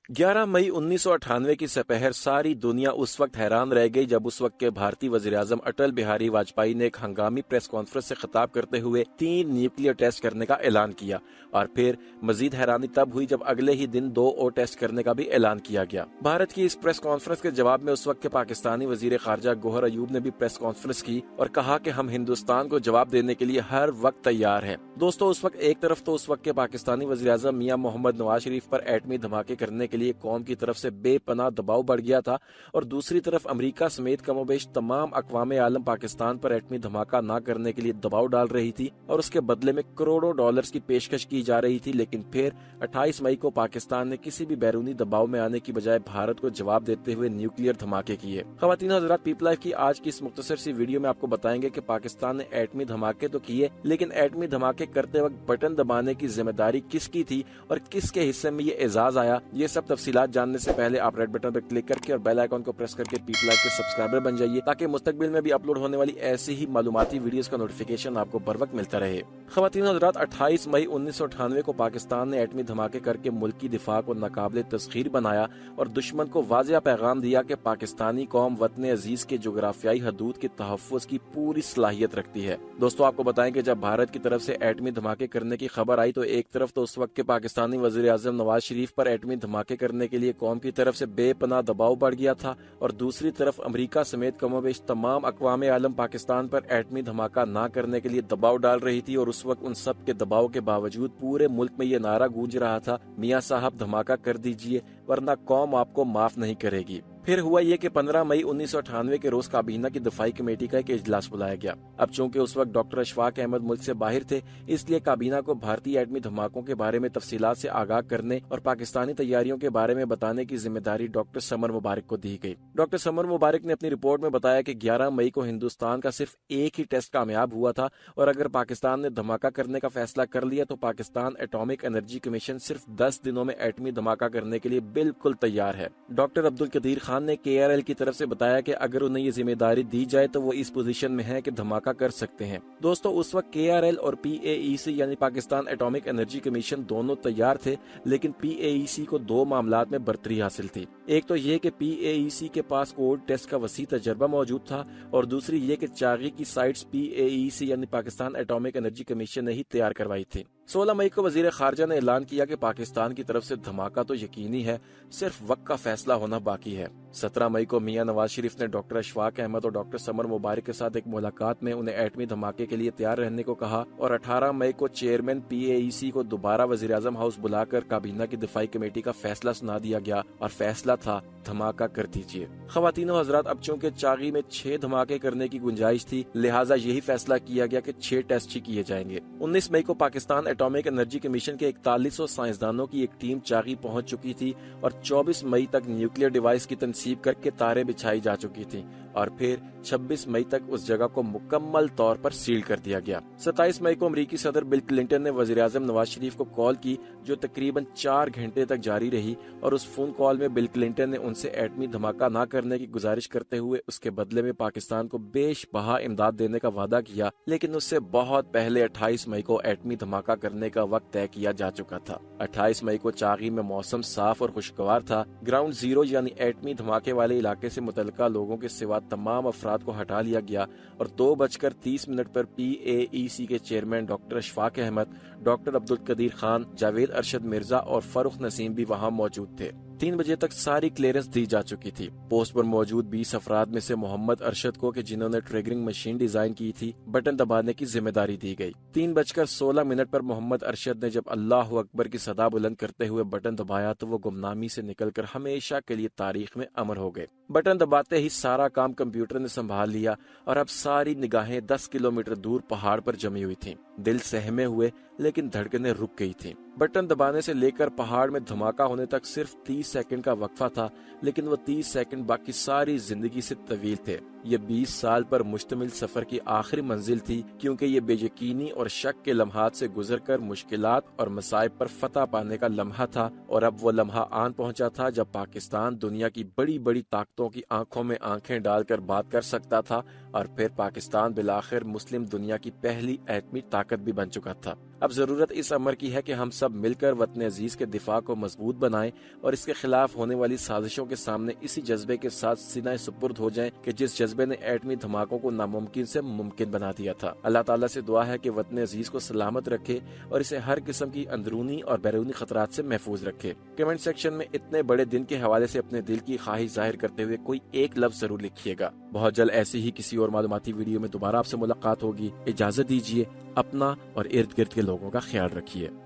11 मई 1998 की सपहर सारी दुनिया उस वक्त हैरान रह गई जब उस वक्त के भारतीय वजीर-ए-आज़म अटल बिहारी वाजपेयी ने एक हंगामी प्रेस कॉन्फ्रेंस से खिताब करते हुए 3 न्यूक्लियर टेस्ट करने का ऐलान किया। और फिर मजीद हैरानी तब हुई जब अगले ही दिन 2 और टेस्ट करने का भी ऐलान किया गया। भारत की इस प्रेस कॉन्फ्रेंस के जवाब में उस वक्त के पाकिस्तानी वजीर खारजा गौहर अयूब ने भी प्रेस कॉन्फ्रेंस की और कहा कि हम हिंदुस्तान को जवाब देने के लिए हर वक्त तैयार हैं। दोस्तों, उस वक्त एक तरफ तो उस वक्त के पाकिस्तानी वजीर-ए-आज़म मियां मोहम्मद नवाज शरीफ पर एटमी धमाके करने के लिए कौम की तरफ से बेपनाह दबाव बढ़ गया था और दूसरी तरफ अमेरिका समेत कमोबेश तमाम अक़वाम आलम पाकिस्तान पर एटमी धमाका न करने के लिए दबाव डाल रही थी और उसके बदले में करोड़ों डॉलर्स की पेशकश की जा रही थी। लेकिन फिर 28 मई को पाकिस्तान ने किसी भी बैरूनी दबाव में आने की बजाय भारत को जवाब देते हुए न्यूक्लियर धमाके किए। ख़वातीन और हज़रात, पीपल लाइफ की आज की इस मुख्तसर सी वीडियो में आपको बताएंगे कि पाकिस्तान ने एटमी धमाके तो किए, लेकिन एटमी धमाके करते वक्त बटन दबाने की जिम्मेदारी किसकी थी और किसके हिस्से में ये एजाज आया। ये सब तफसीलात जानने से पहले आप रेड बटन पर क्लिक करके और बेल आइकन को प्रेस करके पीपल लाइफ के सब्सक्राइबर बन जाइए ताकि मुस्तकबिल में भी अपलोड होने वाली ऐसी ही मालूमाती वीडियोस का नोटिफिकेशन आपको बर वक्त मिलता रहे। ख़वातीन और हज़रात, 28 मई 1998 को पाकिस्तान ने एटमी धमाके करके मुल्क की दिफा को नाकाबिले तस्खीर बनाया और दुश्मन को वाज़ेह पैगाम दिया कि पाकिस्तानी कौम वतन अजीज के जोग्राफियाई हदूद के तहफ़्फ़ुज़ की पूरी सलाहियत रखती है। दोस्तों, आपको बताएं कि जब भारत की तरफ से एटमी धमाके करने की खबर आई तो एक तरफ तो उस वक्त के पाकिस्तानी वज़ीर आज़म नवाज शरीफ पर एटमी धमाके करने के लिए कौम की तरफ से बेपनाह दबाव बढ़ गया था और दूसरी तरफ अमेरिका समेत कमोबेश तमाम अक़वाम आलम पाकिस्तान पर एटमी धमाका न करने के लिए दबाव डाल रही थी और उस वक्त उन सब के दबाव के बावजूद पूरे मुल्क में ये नारा गूंज रहा था, मियां साहब धमाका कर दीजिए वरना कौम आपको माफ नहीं करेगी। फिर हुआ ये कि 15 मई 1998 के रोज काबीना की दफाई कमेटी का एक इजलास बुलाया गया। अब चूंकि उस वक्त डॉक्टर अशफाक अहमद मुल्क से बाहर थे, इसलिए काबीना को भारतीय एटमी धमाकों के बारे में तफसीलात से आगाह करने और पाकिस्तानी तैयारियों के बारे में बताने की जिम्मेदारी डॉक्टर समर मुबारक को दी गई। डॉक्टर समर मुबारक ने अपनी रिपोर्ट में बताया कि 11 मई को हिंदुस्तान का सिर्फ एक ही टेस्ट कामयाब हुआ था और अगर पाकिस्तान ने धमाका करने का फैसला कर लिया तो पाकिस्तान एटॉमिक एनर्जी कमीशन सिर्फ 10 दिनों में एटमी धमाका करने के लिए बिल्कुल तैयार है। डॉक्टर अब्दुल कदीर खान ने KRL की तरफ से बताया कि अगर उन्हें ये जिम्मेदारी दी जाए तो वो इस पोजीशन में है कि धमाका कर सकते हैं। दोस्तों, उस वक्त KRL और PAEC यानी पाकिस्तान एटॉमिक एनर्जी कमीशन दोनों तैयार थे, लेकिन PAEC को 2 मामलात में बरतरी हासिल थी। एक तो ये कि PAEC के पास कोड टेस्ट का वसी तजर्बा मौजूद था और दूसरी ये कि चागी की साइट्स PAEC यानी पाकिस्तान एटॉमिक एनर्जी कमीशन ने ही तैयार करवाई थी। 16 मई को वजीर खारजा ने ऐलान किया कि पाकिस्तान की तरफ से धमाका तो यकीनी है, सिर्फ वक्त का फैसला होना बाकी है। 17 मई को मियां नवाज शरीफ ने डॉक्टर अशफाक अहमद और डॉक्टर समर मुबारक के साथ एक मुलाकात में उन्हें एटमी धमाके के लिए तैयार रहने को कहा और 18 मई को चेयरमैन PAEC को दोबारा वजीर आजम हाउस बुलाकर काबीना की दिफाई कमेटी का फैसला सुना दिया गया और फैसला था धमाका कर दीजिए। ख़वातीन और हज़रात, अब चूंकि चागी में 6 धमाके करने की गुंजाइश थी, लिहाजा यही फैसला किया गया कि 6 टेस्ट ही किए जाएंगे। 19 मई को पाकिस्तान एटॉमिक एनर्जी कमीशन के 4100 साइंसदानों की एक टीम चागी पहुंच चुकी थी और 24 मई तक न्यूक्लियर डिवाइस की तनसीब करके तारे बिछाई जा चुकी थी और फिर 26 मई तक उस जगह को मुकम्मल तौर पर सील कर दिया गया। 27 मई को अमेरिकी सदर बिल क्लिंटन ने वजीर आजम नवाज शरीफ को कॉल की जो तकरीबन 4 घंटे तक जारी रही और उस फोन कॉल में बिल क्लिंटन ने उनसे एटमी धमाका न करने की गुजारिश करते हुए उसके बदले में पाकिस्तान को बेशबहा इमदाद देने का वादा किया, लेकिन उससे बहुत पहले 28 मई को एटमी धमाका करने का वक्त तय किया जा चुका था। 28 मई को चागी में मौसम साफ और खुशगवार था। ग्राउंड जीरो यानी एटमी धमाके वाले इलाके से मुतल्लिका लोगों के सिवा तमाम अफराद को हटा लिया गया और 2:30 पर PAEC के chairman doctor Ashfaq Ahmed, doctor Abdul Qadeer Khan, Javed Arshad Mirza और फरुख नसीम भी वहां मौजूद थे। 3 बजे तक सारी क्लियरेंस दी जा चुकी थी। पोस्ट पर मौजूद 20 अफराद में से मोहम्मद अरशद को, कि जिन्होंने ट्रिगरिंग मशीन डिजाइन की थी, बटन दबाने की जिम्मेदारी दी गई। 3:16 पर मोहम्मद अरशद ने जब अल्लाह अकबर की सदा बुलंद करते हुए बटन दबाया तो वो गुमनामी से निकलकर हमेशा के लिए तारीख में अमर हो गए। बटन दबाते ही सारा काम कंप्यूटर ने संभाल लिया और अब सारी निगाहें 10 किलोमीटर दूर पहाड़ पर जमी हुई थीं। दिल सहमे हुए लेकिन धड़कनें रुक गई थीं। बटन दबाने से लेकर पहाड़ में धमाका होने तक सिर्फ 30 सेकंड का वक्फा था, लेकिन वो 30 सेकंड बाकी सारी जिंदगी से तवील थे। ये 20 साल पर मुश्तमिल सफर की आखिरी मंजिल थी, क्योंकि ये बेयकीनी और शक के लम्हात से गुजरकर मुश्किलात और मसाइब पर फतह पाने का लम्हा था और अब वो लम्हा आन पहुंचा था जब पाकिस्तान दुनिया की बड़ी बड़ी ताकतों की आंखों में आंखें डालकर बात कर सकता था اور پھر پاکستان بالآخر مسلم دنیا کی پہلی ایٹمی طاقت بھی بن چکا تھا۔ اب ضرورت اس امر کی ہے کہ ہم سب مل کر وطن عزیز کے دفاع کو مضبوط بنائیں اور اس کے خلاف ہونے والی سازشوں کے سامنے اسی جذبے کے ساتھ سینہ سپرد ہو جائیں کہ جس جذبے نے ایٹمی دھماکوں کو ناممکن سے ممکن بنا دیا تھا۔ اللہ تعالیٰ سے دعا ہے کہ وطن عزیز کو سلامت رکھے اور اسے ہر قسم کی اندرونی اور بیرونی خطرات سے محفوظ رکھے۔ کمنٹ سیکشن میں اتنے بڑے دن کے حوالے سے اپنے دل کی خواہش ظاہر کرتے ہوئے کوئی ایک لفظ ضرور لکھیے گا۔ بہت جلد ایسی ہی کسی اور معلوماتی ویڈیو میں دوبارہ آپ سے ملاقات ہوگی۔ اجازت دیجیے، اپنا اور ارد گرد کے لوگوں کا خیال رکھیے۔